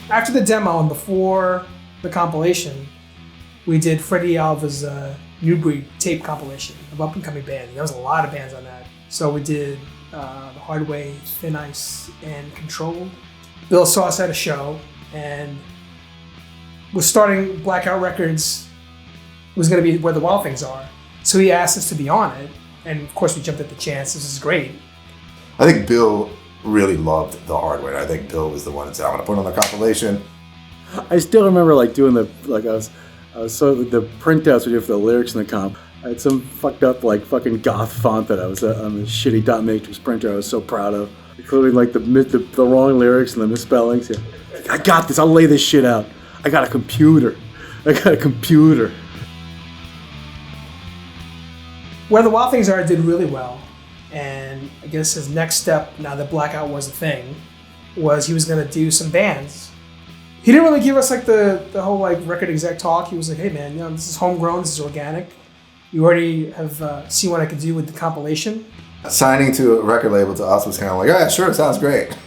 After the demo and before the compilation, we did Freddie Alva's New Breed tape compilation of up-and-coming bands. There was a lot of bands on that. So we did The Hard Way, Thin Ice, and Controlled. Bill saw us at a show and was starting Blackout Records. It was going to be Where the Wild Things Are. So he asked us to be on it. And of course we jumped at the chance. This is great. I think Bill really loved The Hard Way. I think Bill was the one that said, I'm going to put it on the compilation. I still remember doing the printouts we did for the lyrics in the comp. I had some fucked up fucking goth font that I was on the shitty dot matrix printer I was so proud of, including the wrong lyrics and the misspellings. Yeah. I got this. I'll lay this shit out. I got a computer. Where the Wild Things Are did really well, and I guess his next step, now that Blackout was a thing, was he was going to do some bands. He didn't really give us the whole record exec talk. He was like, hey man, this is homegrown, this is organic. You already have seen what I could do with the compilation. Signing to a record label to us was kind of like, yeah, sure, it sounds great.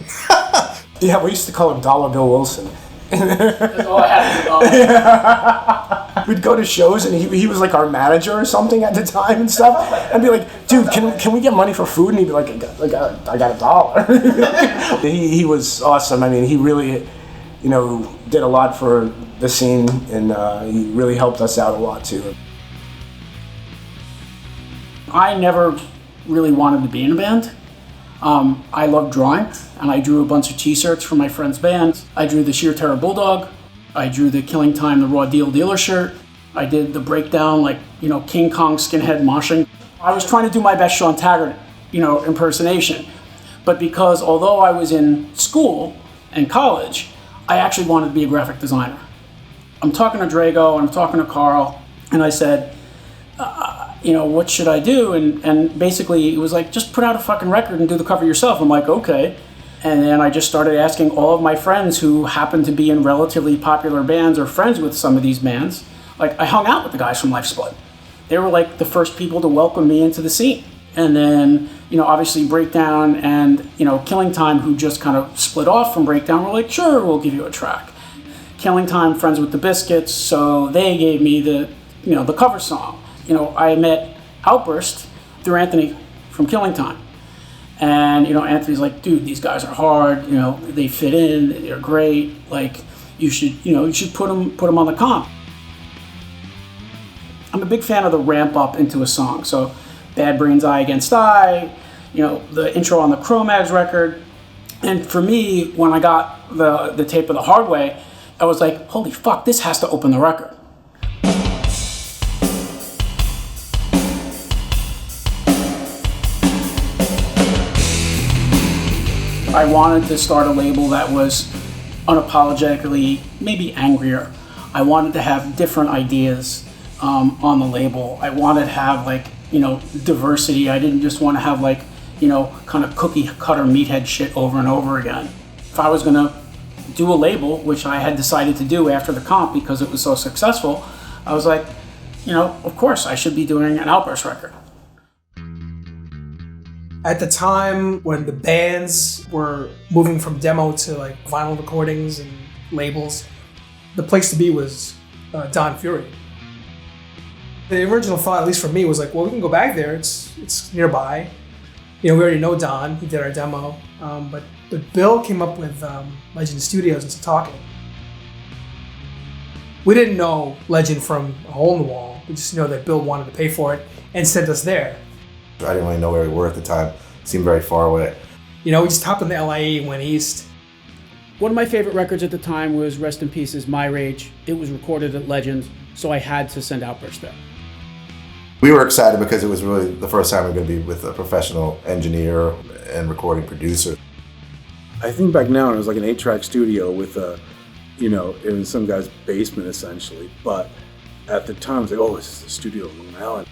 Yeah, we used to call him Dollar Bill Wilson. That's all I had. We'd go to shows and he was like our manager or something at the time and stuff. I'd be like, dude, can we get money for food? And he'd be like, I got $1. He was awesome. I mean, he really, did a lot for the scene, and he really helped us out a lot too. I never really wanted to be in a band. I love drawing, and I drew a bunch of t-shirts for my friends' bands. I drew the Sheer Terror Bulldog. I drew the Killing Time, the Raw Deal Dealer shirt. I did the breakdown, King Kong skinhead moshing. I was trying to do my best Sean Taggart, impersonation. But because although I was in school and college, I actually wanted to be a graphic designer. I'm talking to Drago, and I'm talking to Carl, and I said, what should I do? And basically it was just put out a fucking record and do the cover yourself. I'm like, okay. And then I just started asking all of my friends who happened to be in relatively popular bands or friends with some of these bands. I hung out with the guys from Lifesplit. They were the first people to welcome me into the scene. And then, obviously Breakdown and, Killing Time, who just kind of split off from Breakdown, were like, sure, we'll give you a track. Killing Time, friends with the Biscuits, so they gave me the cover song. I met Outburst through Anthony from Killing Time. And, Anthony's like, dude, these guys are hard, they fit in, they're great, you should put them on the comp. I'm a big fan of the ramp up into a song. So Bad Brains Eye Against Eye, the intro on the Cro-Mags record. And for me, when I got the tape of The Hard Way, I was like, holy fuck, this has to open the record. I wanted to start a label that was unapologetically maybe angrier. I wanted to have different ideas on the label. I wanted to have diversity. I didn't just want to have kind of cookie cutter meathead shit over and over again. If I was gonna do a label, which I had decided to do after the comp because it was so successful, I was like, of course I should be doing an Outburst record. At the time when the bands were moving from demo to vinyl recordings and labels, the place to be was Don Fury. The original thought, at least for me, was we can go back there. It's nearby. We already know Don. He did our demo. But Bill came up with Legend Studios and Setauket. We didn't know Legend from a hole in the wall. We just know that Bill wanted to pay for it and sent us there. I didn't really know where we were at the time. It seemed very far away. We just hopped on the LIE and went east. One of my favorite records at the time was Rest in Peace's My Rage. It was recorded at Legend, so I had to send Outburst there. We were excited because it was really the first time we were going to be with a professional engineer and recording producer. I think back now it was an 8-track studio with in some guy's basement essentially. But at the time, I was like, oh, this is the studio in Long Island.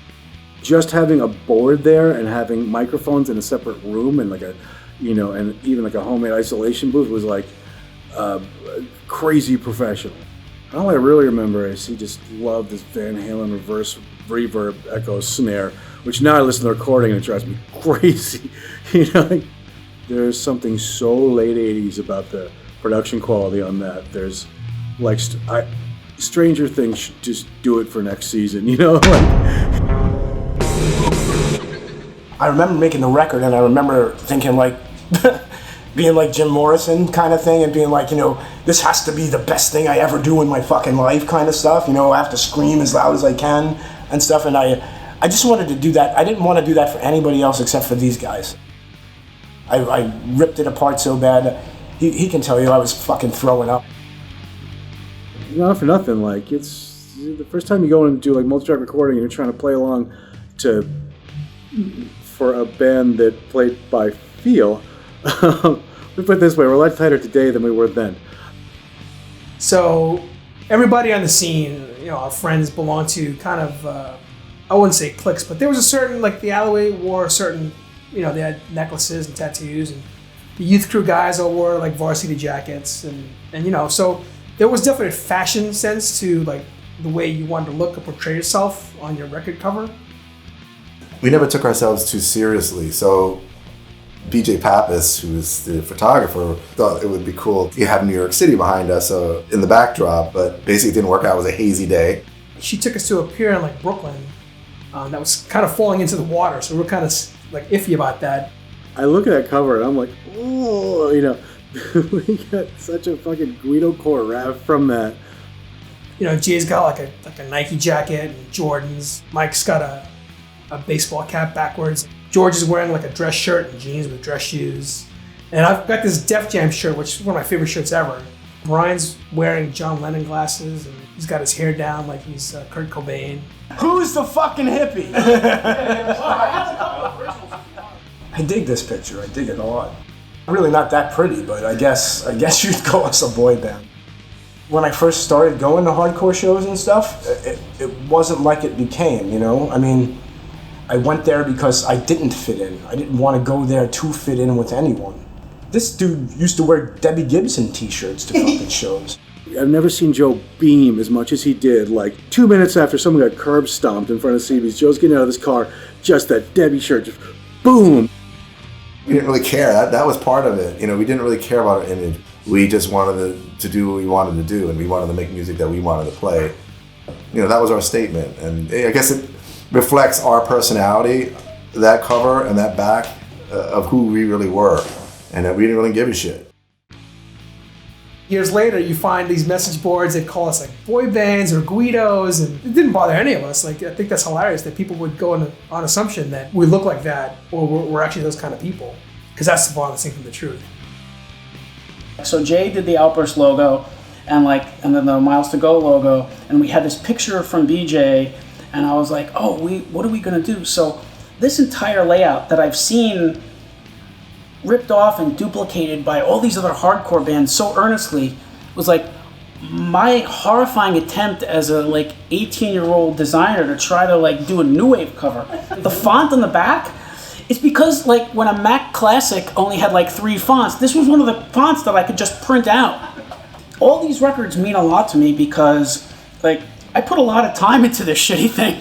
Just having a board there and having microphones in a separate room and and even a homemade isolation booth was crazy professional. All I really remember is he just loved this Van Halen reverse reverb echo snare, which now I listen to the recording and it drives me crazy. There's something so late 80s about the production quality on that. There's like Stranger Things should just do it for next season, you know? I remember making the record, and I remember thinking like, being like Jim Morrison kind of thing, and being like, you know, this has to be the best thing I ever do in my fucking life kind of stuff. You know, I have to scream as loud as I can and stuff. And I just wanted to do that. I didn't want to do that for anybody else except for these guys. I ripped it apart so bad. He can tell you I was fucking throwing up. Not for nothing, like, it's the first time you go and do like multi-track recording and you're trying to play along for a band that played by feel. We put it this way, we're a lot tighter today than we were then. So everybody on the scene, you know, our friends belong to kind of, I wouldn't say cliques, but there was a certain, like the alleyway wore a certain, you know, they had necklaces and tattoos, and the youth crew guys all wore like varsity jackets, and you know, so there was definitely a fashion sense to like the way you wanted to look or portray yourself on your record cover. We never took ourselves too seriously, so BJ Pappas, who was the photographer, thought it would be cool to have New York City behind us in the backdrop, but basically it didn't work out. It was a hazy day. She took us to a pier in like Brooklyn that was kind of falling into the water, so we were kind of like iffy about that. I look at that cover and I'm like, oh, you know, we got such a fucking Guido core rap from that. You know, Jay's got like a Nike jacket and Jordans. Mike's got a baseball cap backwards. George is wearing like a dress shirt and jeans with dress shoes. And I've got this Def Jam shirt, which is one of my favorite shirts ever. Brian's wearing John Lennon glasses, and he's got his hair down like he's Kurt Cobain. Who's the fucking hippie? I dig this picture. I dig it a lot. I'm really not that pretty, but I guess you'd call us a boy band. When I first started going to hardcore shows and stuff, it wasn't like it became, you know? I mean, I went there because I didn't fit in. I didn't want to go there to fit in with anyone. This dude used to wear Debbie Gibson t-shirts to fucking shows. I've never seen Joe beam as much as he did. Like 2 minutes after someone got curb stomped in front of CB's, Joe's getting out of his car, just that Debbie shirt, just boom. We didn't really care. That was part of it. You know, we didn't really care about our image. We just wanted to do what we wanted to do, and we wanted to make music that we wanted to play. You know, that was our statement, and I guess it reflects our personality, that cover and that back of who we really were, and that we didn't really give a shit. Years later, you find these message boards that call us like boy bands or Guidos, and it didn't bother any of us. Like, I think that's hilarious that people would go on assumption that we look like that, or we're actually those kind of people, because that's the farthest thing from the truth. So Jay did the Outburst logo, and then the Miles to Go logo, and we had this picture from BJ, and I was like, oh, what are we gonna do? So this entire layout that I've seen ripped off and duplicated by all these other hardcore bands so earnestly was like my horrifying attempt as a 18-year-old designer to try to do a new wave cover. The font on the back, it's because when a Mac Classic only had 3 fonts, this was one of the fonts that I could just print out. All these records mean a lot to me because I put a lot of time into this shitty thing.